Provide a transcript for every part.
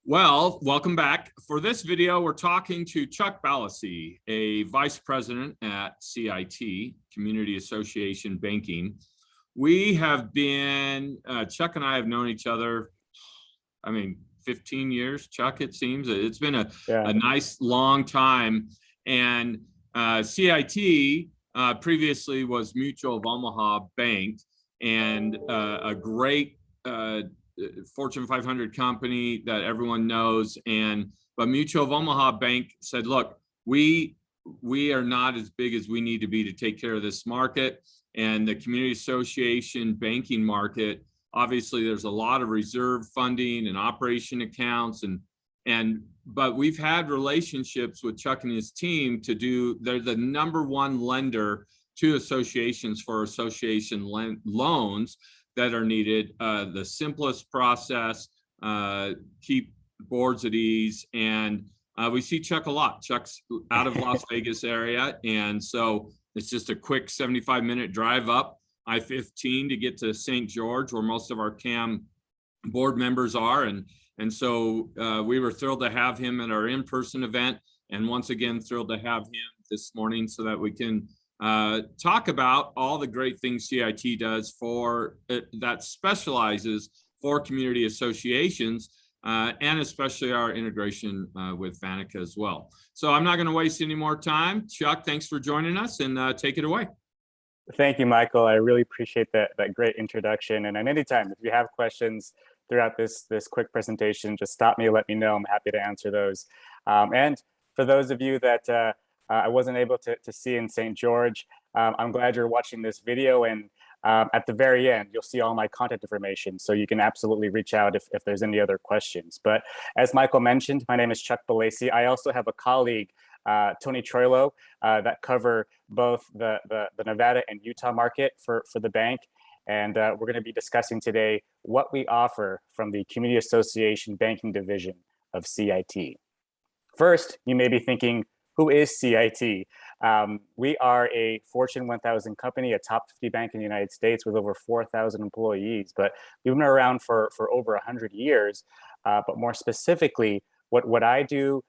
Well, welcome back. For this video, we're talking to Chuck Balacy, a vice president at CIT, Community Association Banking. We have been, Chuck and I have known each other, 15 years, Chuck, it seems. It's been a nice long time. And CIT previously was Mutual of Omaha Bank, and a great Fortune 500 company that everyone knows. But Mutual of Omaha Bank said, look, we are not as big as we need to be to take care of this market. And the community association banking market, obviously there's a lot of reserve funding and operation accounts, but we've had relationships with Chuck and his team they're the #1 lender to associations for association loans that are needed, the simplest process, keep boards at ease. And we see Chuck a lot. Chuck's out of Las Vegas area. And so it's just a quick 75-minute drive up I-15 to get to St. George, where most of our CAM board members are. And so we were thrilled to have him at our in-person event. And once again, thrilled to have him this morning so that we can talk about all the great things CIT does that specializes for community associations, and especially our integration with Vantaca as well. So I'm not going to waste any more time. Chuck, thanks for joining us, and take it away. Thank you, Michael. I really appreciate that great introduction. And at any time, if you have questions throughout this quick presentation, just stop me, let me know. I'm happy to answer those. And for those of you that I wasn't able to see in St. George, I'm glad you're watching this video, and at the very end, you'll see all my contact information, so you can absolutely reach out if there's any other questions. But as Michael mentioned, my name is Chuck Balacy. I also have a colleague, Tony Troilo, that cover both the Nevada and Utah market for the bank. And we're going to be discussing today what we offer from the Community Association Banking Division of CIT. First, you may be thinking, who is CIT? We are a Fortune 1000 company, a top 50 bank in the United States with over 4,000 employees, but we've been around for over 100 years. But more specifically, what I do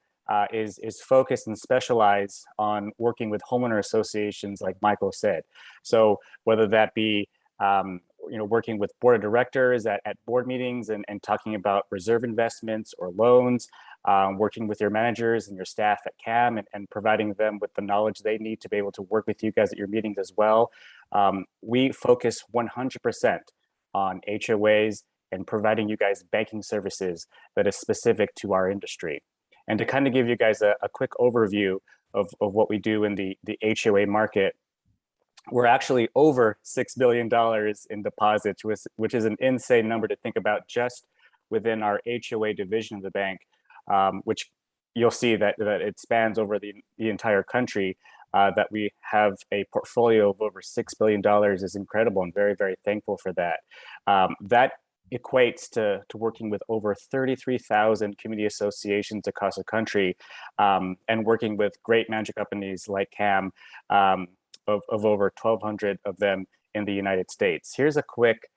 is focus and specialize on working with homeowner associations, like Michael said. So whether that be working with board of directors at board meetings and talking about reserve investments or loans, working with your managers and your staff at CAM and providing them with the knowledge they need to be able to work with you guys at your meetings as well. We focus 100% on HOAs and providing you guys banking services that is specific to our industry. And to kind of give you guys a quick overview of what we do in the HOA market, we're actually over $6 billion in deposits, which is an insane number to think about just within our HOA division of the bank, which you'll see that it spans over the entire country. That we have a portfolio of over $6 billion is incredible, and very, very thankful for that. That equates to working with over 33,000 community associations across the country, and working with great management companies like CAM, of over 1,200 of them in the United States. Here's a quick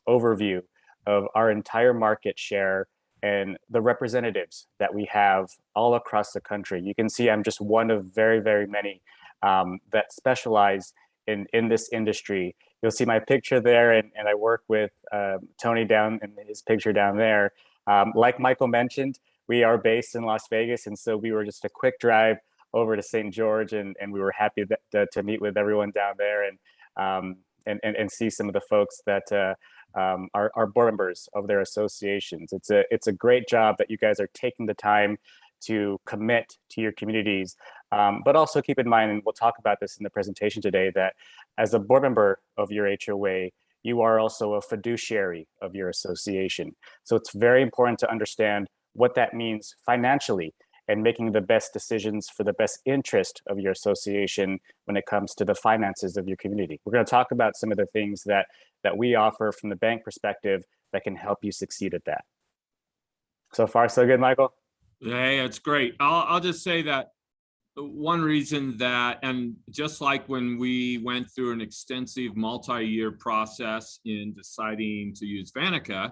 overview of our entire market share and the representatives that we have all across the country. You can see I'm just one of very, very many that specialize in this industry. You'll see my picture there, and I work with Tony down in his picture down there. Like Michael mentioned, we are based in Las Vegas, and so we were just a quick drive over to St. George, and we were happy to meet with everyone down there and see some of the folks that are board members of their associations. It's a great job that you guys are taking the time to commit to your communities, but also keep in mind, and we'll talk about this in the presentation today, that as a board member of your HOA, you are also a fiduciary of your association. So it's very important to understand what that means financially and making the best decisions for the best interest of your association when it comes to the finances of your community. We're going to talk about some of the things that we offer from the bank perspective that can help you succeed at that. So far, so good, Michael? Yeah, it's great. I'll just say that one reason that, and just like when we went through an extensive multi-year process in deciding to use Vantaca,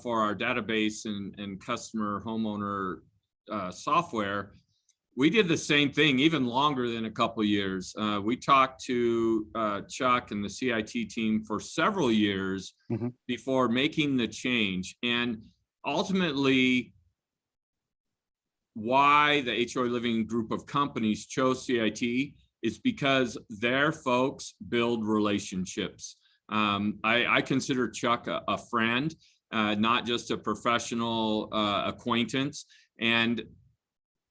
for our database and customer homeowner software, we did the same thing, even longer than a couple of years. We talked to Chuck and the CIT team for several years before making the change. And ultimately, why the HOALiving group of companies chose CIT is because their folks build relationships. I consider Chuck a friend, not just a professional acquaintance. And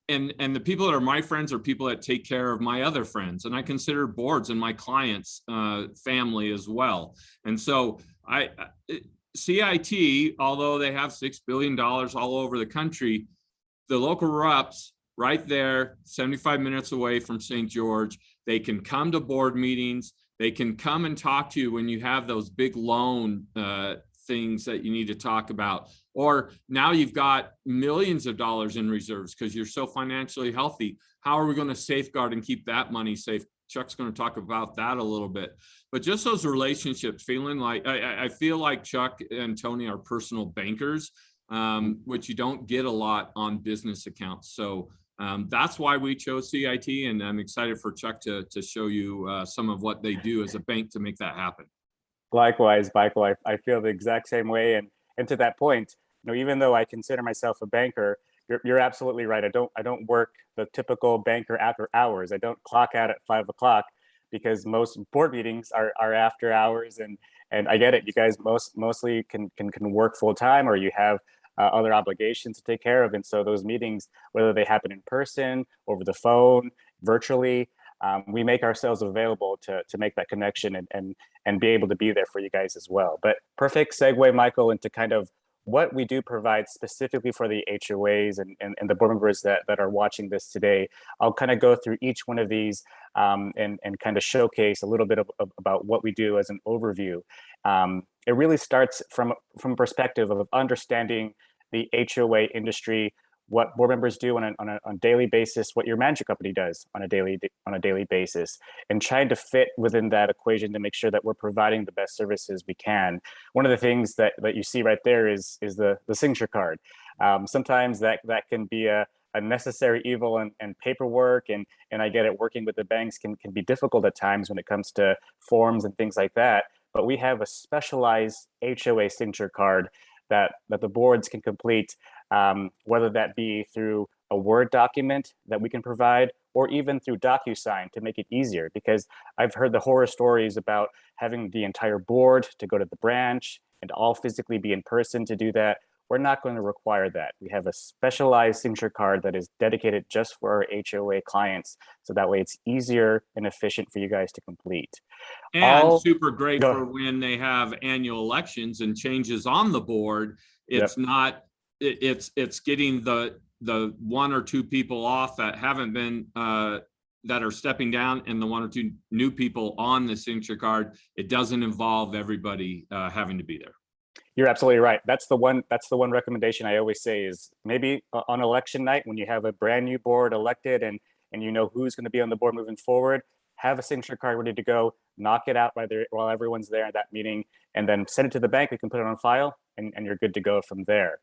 the people that are my friends are people that take care of my other friends. And I consider boards and my clients family as well. And so CIT, although they have $6 billion all over the country, the local reps right there, 75 minutes away from St. George, they can come to board meetings. They can come and talk to you when you have those big loan things that you need to talk about. Or now you've got millions of dollars in reserves because you're so financially healthy. How are we going to safeguard and keep that money safe? Chuck's going to talk about that a little bit. But just those relationships, feeling like, I feel like Chuck and Tony are personal bankers, which you don't get a lot on business accounts. So that's why we chose CIT, and I'm excited for Chuck to show you some of what they do as a bank to make that happen. Likewise, Michael, I feel the exact same way. And to that point, even though I consider myself a banker, you're absolutely right. I don't work the typical banker after hours. I don't clock out at 5 o'clock because most board meetings are after hours. And I get it. You guys mostly can work full time, or you have other obligations to take care of. And so those meetings, whether they happen in person, over the phone, virtually, we make ourselves available to make that connection and be able to be there for you guys as well. But perfect segue, Michael, into kind of what we do provide specifically for the HOAs and the board members that are watching this today. I'll kind of go through each one of these and kind of showcase a little bit about what we do as an overview. It really starts from a perspective of understanding the HOA industry, what board members do on a daily basis, what your management company does on a daily basis, and trying to fit within that equation to make sure that we're providing the best services we can. One of the things that you see right there is the signature card. Sometimes that can be a necessary evil and paperwork, and I get it, working with the banks can be difficult at times when it comes to forms and things like that. But we have a specialized HOA signature card that the boards can complete, whether that be through a Word document that we can provide, or even through DocuSign to make it easier. Because I've heard the horror stories about having the entire board to go to the branch and all physically be in person to do that. We're not going to require that. We have a specialized signature card that is dedicated just for our HOA clients. So that way it's easier and efficient for you guys to complete. And super great for when they have annual elections and changes on the board. It's not, it's getting the one or two people off that haven't been, that are stepping down, and the one or two new people on the signature card. It doesn't involve everybody having to be there. You're absolutely right. That's the one recommendation I always say is maybe on election night when you have a brand new board elected and you know who's going to be on the board moving forward, have a signature card ready to go, knock it out while everyone's there at that meeting, and then send it to the bank. We can put it on file and you're good to go from there.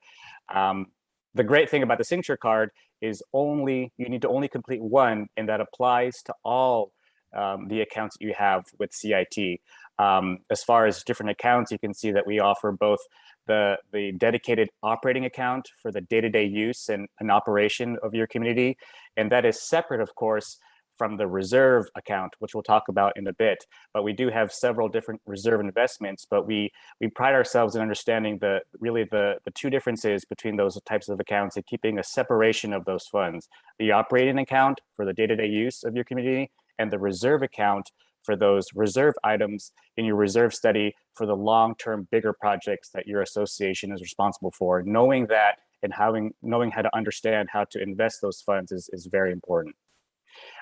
The great thing about the signature card is you need to only complete one, and that applies to all the accounts that you have with CIT. As far as different accounts, you can see that we offer both the dedicated operating account for the day-to-day use and operation of your community. And that is separate, of course, from the reserve account, which we'll talk about in a bit. But we do have several different reserve investments, but we pride ourselves in understanding the two differences between those types of accounts and keeping a separation of those funds. The operating account for the day-to-day use of your community, and the reserve account for those reserve items in your reserve study for the long-term bigger projects that your association is responsible for. Knowing that and knowing how to understand how to invest those funds is very important.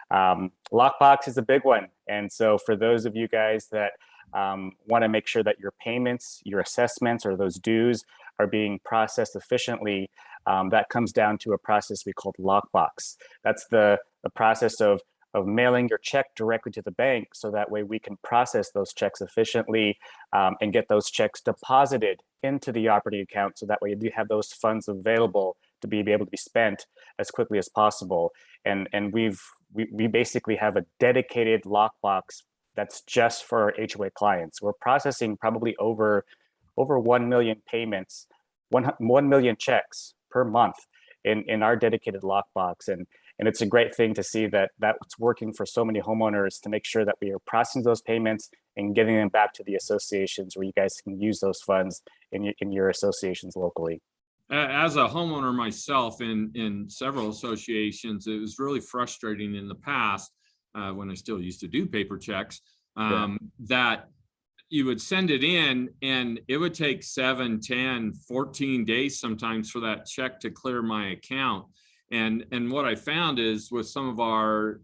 Lockbox is a big one. And so for those of you guys that want to make sure that your payments, your assessments, or those dues are being processed efficiently, that comes down to a process we call Lockbox. That's the process of mailing your check directly to the bank, so that way we can process those checks efficiently, and get those checks deposited into the operating account, so that way you have those funds available to be able to be spent as quickly as possible. And we basically have a dedicated lockbox that's just for our HOA clients. We're processing probably over 1 million payments, 1 million checks per month in our dedicated lockbox. And it's a great thing to see that that's working for so many homeowners, to make sure that we are processing those payments and getting them back to the associations where you guys can use those funds in your associations locally. As a homeowner myself in several associations, it was really frustrating in the past, when I still used to do paper checks, that you would send it in and it would take 7, 10, 14 days sometimes for that check to clear my account. And what I found is, with some of our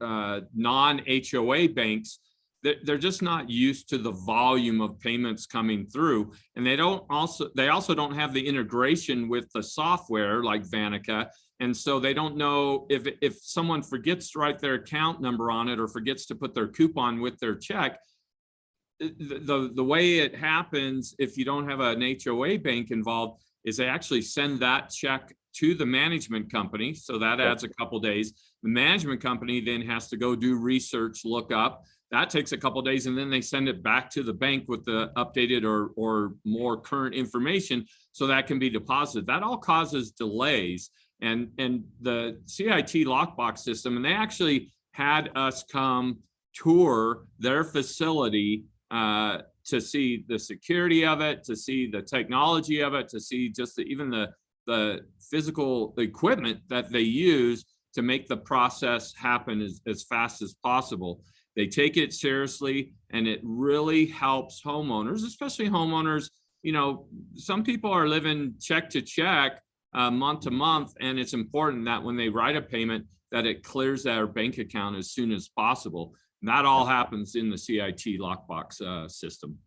non-HOA banks, they're just not used to the volume of payments coming through, and they also don't have the integration with the software like Vantaca, and so they don't know if someone forgets to write their account number on it or forgets to put their coupon with their check. The way it happens, if you don't have an HOA bank involved, is they actually send that check to the management company, so that adds a couple days. The management company then has to go do research, look up. That takes a couple days, and then they send it back to the bank with the updated or more current information, so that can be deposited. That all causes delays. And the CIT lockbox system, and they actually had us come tour their facility to see the security of it, to see the technology of it, to see just even the physical equipment that they use to make the process happen as fast as possible. They take it seriously, and it really helps homeowners, especially homeowners. Some people are living check to check, month to month, and it's important that when they write a payment, that it clears their bank account as soon as possible. And that all happens in the CIT lockbox system.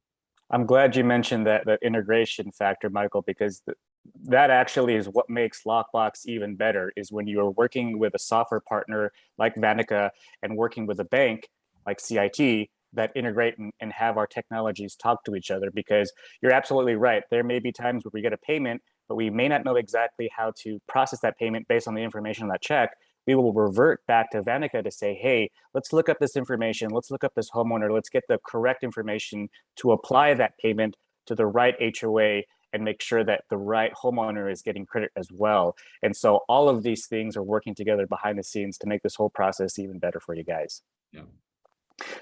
I'm glad you mentioned that integration factor, Michael, because that actually is what makes Lockbox even better, is when you are working with a software partner like Vantaca and working with a bank like CIT that integrate and have our technologies talk to each other. Because you're absolutely right. There may be times where we get a payment, but we may not know exactly how to process that payment based on the information on that check. We will revert back to Vantaca to say, hey, let's look up this information. Let's look up this homeowner. Let's get the correct information to apply that payment to the right HOA and make sure that the right homeowner is getting credit as well. And so all of these things are working together behind the scenes to make this whole process even better for you guys. Yeah.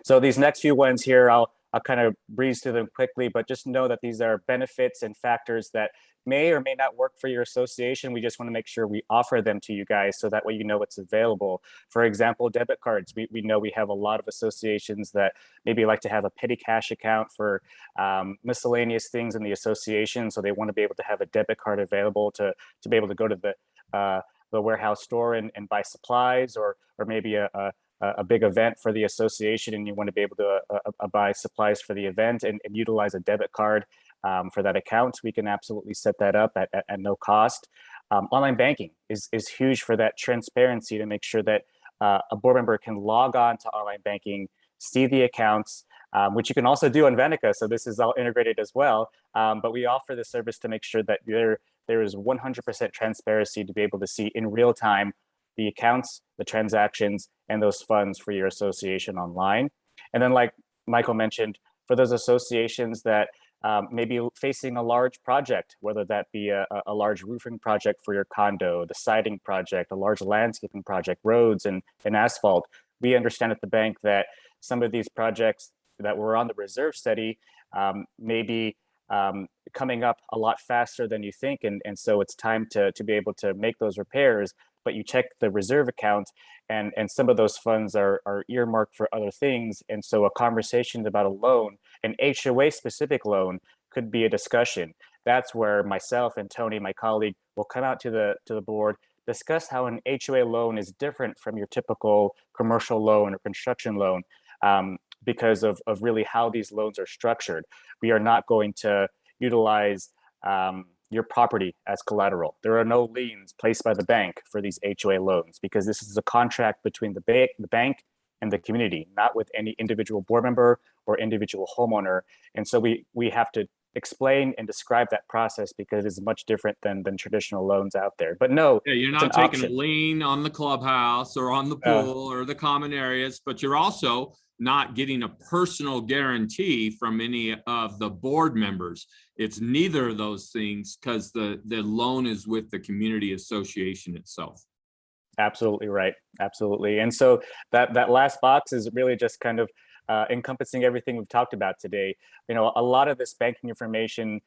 So these next few ones here, I'll kind of breeze through them quickly, but just know that these are benefits and factors that may or may not work for your association. We just want to make sure we offer them to you guys, so that way you know what's available. For example, debit cards. We know we have a lot of associations that maybe like to have a petty cash account for miscellaneous things in the association, so they want to be able to have a debit card available to be able to go to the warehouse store and buy supplies, or maybe a big event for the association, and you want to be able to buy supplies for the event and utilize a debit card for that account. We can absolutely set that up at no cost. Online banking is huge for that transparency, to make sure that a board member can log on to online banking, see the accounts, which you can also do on Vantaca. So this is all integrated as well. But we offer the service to make sure that there is 100% transparency to be able to see in real time the accounts, the transactions, and those funds for your association online. And then, like Michael mentioned, for those associations that may be facing a large project, whether that be a large roofing project for your condo, the siding project, a large landscaping project, roads and asphalt, we understand at the bank that some of these projects that were on the reserve study may be coming up a lot faster than you think. And so it's time to be able to make those repairs. But you check the reserve account, and some of those funds are earmarked for other things. And so a conversation about a loan, an HOA-specific loan, could be a discussion. That's where myself and Tony, my colleague, will come out to the board, discuss how an HOA loan is different from your typical commercial loan or construction loan, because of really how these loans are structured. We are not going to utilize your property as collateral. There are no liens placed by the bank for these HOA loans, because this is a contract between the bank in the community, not with any individual board member or individual homeowner. And so we have to explain and describe that process because it's much different than traditional loans out there. But no, Yeah, you're it's an not taking a option. lien on the clubhouse or on the pool or the common areas, but you're also not getting a personal guarantee from any of the board members. It's neither of those things because the loan is with the community association itself. Absolutely right. Absolutely. And so that last box is really just kind of encompassing everything we've talked about today. You know, a lot of this banking information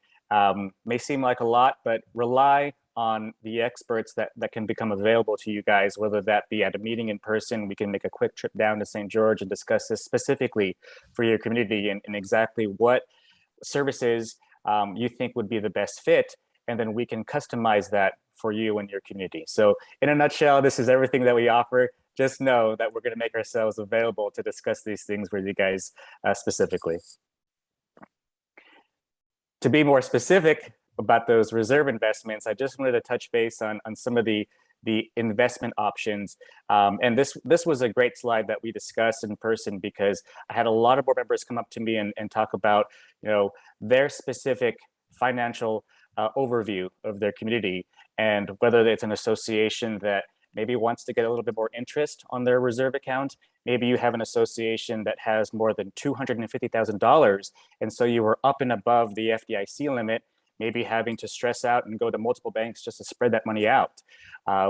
may seem like a lot, but rely on the experts that can become available to you guys, whether that be at a meeting in person. We can make a quick trip down to St. George and discuss this specifically for your community and exactly what services you think would be the best fit. And then we can customize that for you and your community. So in a nutshell, this is everything that we offer. Just know that we're going to make ourselves available to discuss these things with you guys specifically. To be more specific about those reserve investments, I just wanted to touch base on some of the investment options. And this was a great slide that we discussed in person because I had a lot of board members come up to me and talk about, you know, their specific financial overview of their community, and whether it's an association that maybe wants to get a little bit more interest on their reserve account. Maybe you have an association that has more than $250,000, and so you were up and above the FDIC limit, maybe having to stress out and go to multiple banks just to spread that money out.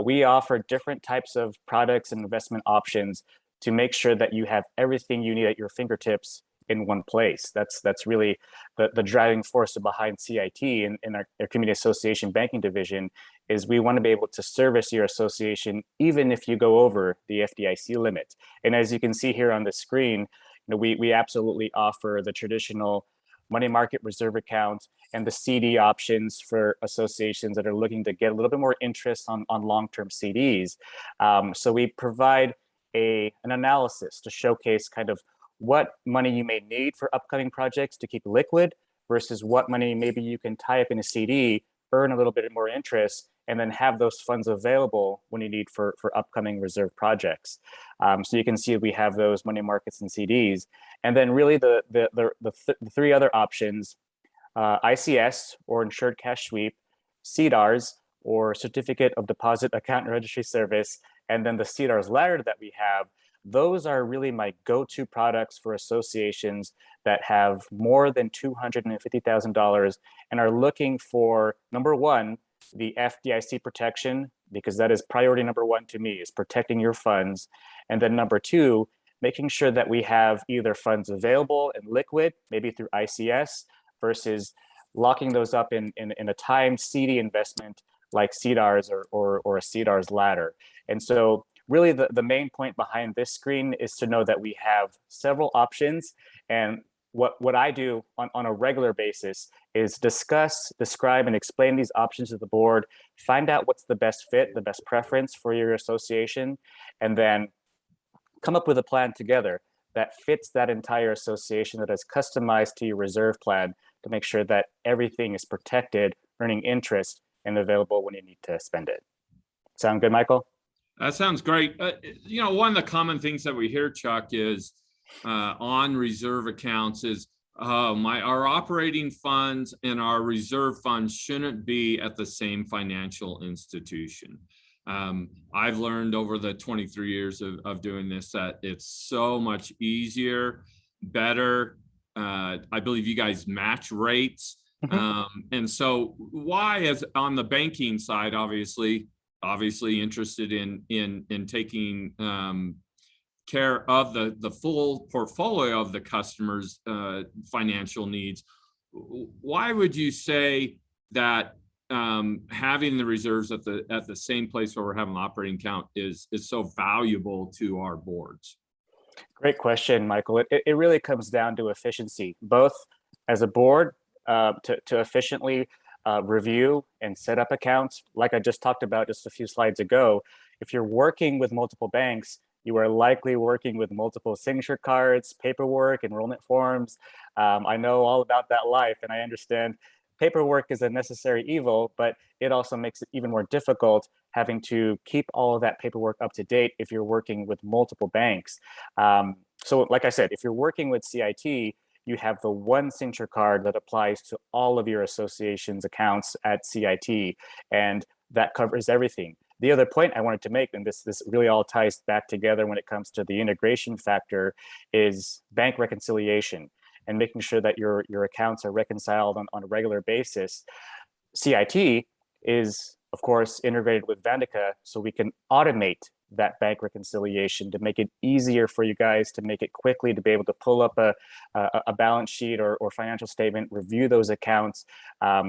We offer different types of products and investment options to make sure that you have everything you need at your fingertips in one place. That's really the driving force behind CIT in our community association banking division, is we want to be able to service your association even if you go over the FDIC limit. And as you can see here on the screen, you know, we absolutely offer the traditional money market reserve account and the CD options for associations that are looking to get a little bit more interest on long-term CDs. So we provide an analysis to showcase kind of what money you may need for upcoming projects to keep liquid versus what money maybe you can tie up in a CD, earn a little bit more interest, and then have those funds available when you need for upcoming reserve projects. So you can see we have those money markets and CDs. And then really the three other options, ICS or insured cash sweep, CDARS or certificate of deposit account and registry service, and then the CDARS ladder that we have. Those are really my go-to products for associations that have more than $250,000 and are looking for, number one, the FDIC protection, because that is priority number one to me, is protecting your funds. And then number two, making sure that we have either funds available and liquid, maybe through ICS, versus locking those up in a timed CD investment like CDARS or a CDARS ladder. And so really the main point behind this screen is to know that we have several options. And what I do on a regular basis is discuss, describe, and explain these options to the board, find out what's the best fit, the best preference for your association, and then come up with a plan together that fits that entire association, that is customized to your reserve plan to make sure that everything is protected, earning interest, and available when you need to spend it. Sound good, Michael? That sounds great. You know, one of the common things that we hear, Chuck, is on reserve accounts is our operating funds and our reserve funds shouldn't be at the same financial institution. I've learned over the 23 years of doing this that it's so much easier, better. I believe you guys match rates. And so why, as on the banking side, obviously interested in taking care of the full portfolio of the customer's financial needs. Why would you say that having the reserves at the same place where we're having an operating account is so valuable to our boards? Great question, Michael. It really comes down to efficiency, both as a board to efficiently review and set up accounts. Like I just talked about just a few slides ago, if you're working with multiple banks, you are likely working with multiple signature cards, paperwork, enrollment forms. I know all about that life, and I understand paperwork is a necessary evil, but it also makes it even more difficult having to keep all of that paperwork up to date if you're working with multiple banks. So like I said, if you're working with CIT, you have the one signature card that applies to all of your association's accounts at CIT, and that covers everything. The other point I wanted to make, and this really all ties back together when it comes to the integration factor, is bank reconciliation and making sure that your accounts are reconciled on a regular basis. CIT is, of course, integrated with Vantaca, so we can automate that bank reconciliation to make it easier for you guys, to make it quickly, to be able to pull up a balance sheet or financial statement, review those accounts,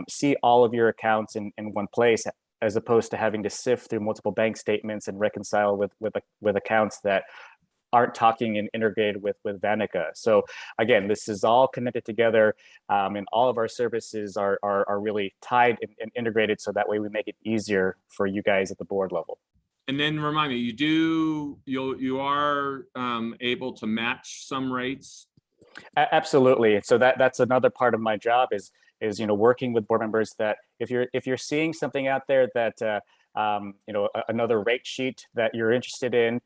see all of your accounts in one place, as opposed to having to sift through multiple bank statements and reconcile with accounts that aren't talking and integrated with Vantaca. So again, this is all connected together, and all of our services are really tied and integrated, so that way we make it easier for you guys at the board level. And then remind me, you are able to match some rates? Absolutely. So that's another part of my job is working with board members, that if you're seeing something out there that another rate sheet that you're interested in,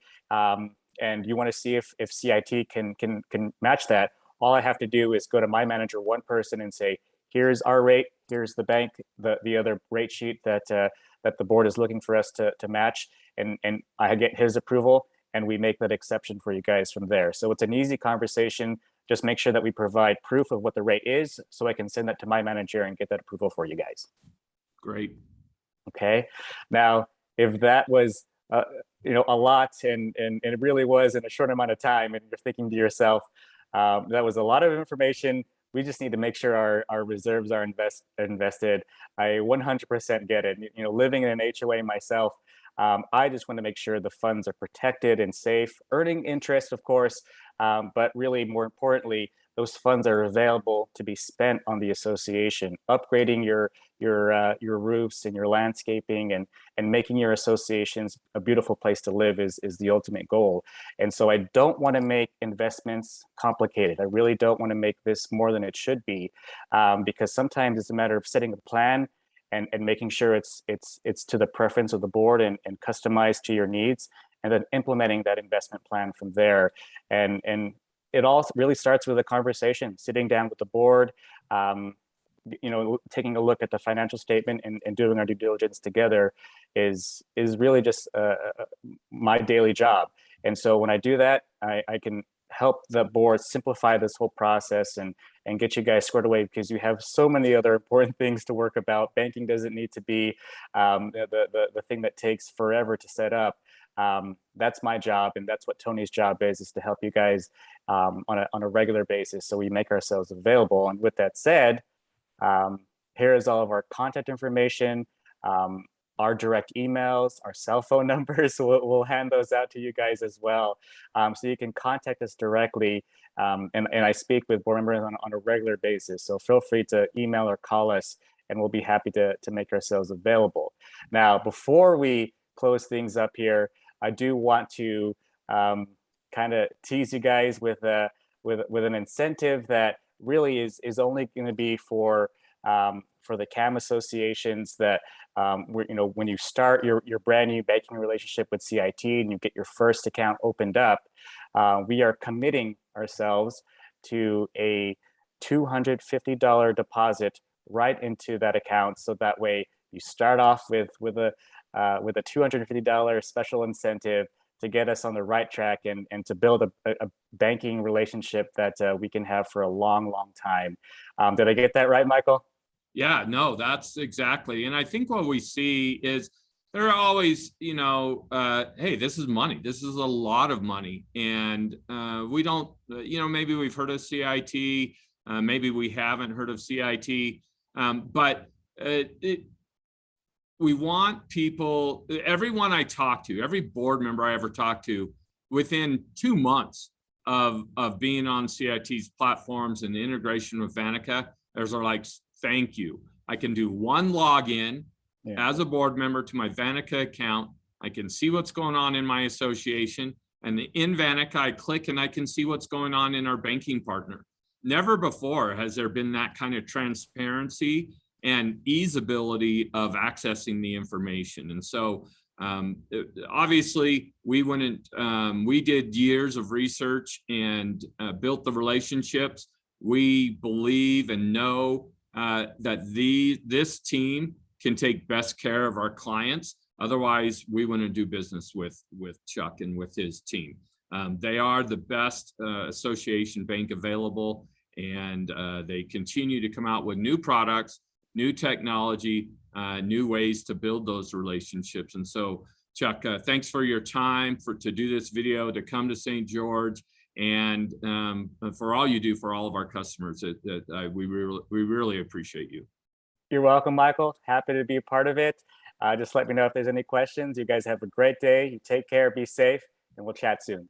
and you want to see if CIT can match that, all I have to do is go to my manager, one person, and say, here's our rate, here's the bank, the other rate sheet that the board is looking for us to match, and I get his approval, and we make that exception for you guys from there. So it's an easy conversation. Just make sure that we provide proof of what the rate is, so I can send that to my manager and get that approval for you guys. Great. Okay. Now, if that was a lot, and it really was in a short amount of time, and you're thinking to yourself, that was a lot of information. We just need to make sure our reserves are invested. I 100% get it. Living in an HOA myself, I just want to make sure the funds are protected and safe, earning interest, of course, but really more importantly, those funds are available to be spent on the association, upgrading your roofs and your landscaping, and making your associations a beautiful place to live is the ultimate goal. And so I don't want to make investments complicated. I really don't want to make this more than it should be, because sometimes it's a matter of setting a plan and making sure it's to the preference of the board and customized to your needs, and then implementing that investment plan from there. And it all really starts with a conversation, sitting down with the board, taking a look at the financial statement and doing our due diligence together is really just my daily job. And so when I do that, I can help the board simplify this whole process and get you guys squared away, because you have so many other important things to work about. Banking doesn't need to be the thing that takes forever to set up. That's my job, and that's what Tony's job is to help you guys on a regular basis, so we make ourselves available. And with that said, here is all of our contact information, our direct emails, our cell phone numbers. We'll hand those out to you guys as well, so you can contact us directly. And I speak with board members on a regular basis, so feel free to email or call us, and we'll be happy to make ourselves available. Now, before we close things up here, I do want to kind of tease you guys with an incentive that really is only going to be for the CAM associations that when you start your brand new banking relationship with CIT and you get your first account opened up, we are committing ourselves to a $250 deposit right into that account, so that way you start off with a $250 special incentive to get us on the right track and to build a banking relationship that we can have for a long time. Did I get that right, Michael? Yeah, no, that's exactly. And I think what we see is there are always, hey, this is money. This is a lot of money. And we don't, maybe we've heard of CIT, maybe we haven't heard of CIT, but we want people, everyone I talk to, every board member I ever talk to, within 2 months of being on CIT's platforms and the integration with Vantaca, there's like, thank you. I can do one login as a board member to my Vantaca account. I can see what's going on in my association, and in Vantaca, I click and I can see what's going on in our banking partner. Never before has there been that kind of transparency and easeability of accessing the information. And so obviously we we did years of research and built the relationships. We believe and know that this team can take best care of our clients. Otherwise, we wouldn't do business with Chuck and with his team. They are the best association bank available, and they continue to come out with new products, new technology, new ways to build those relationships. And so, Chuck, thanks for your time to do this video, to come to St. George, and for all you do for all of our customers. We really appreciate you. You're welcome, Michael. Happy to be a part of it. Just let me know if there's any questions. You guys have a great day. You take care, be safe, and we'll chat soon.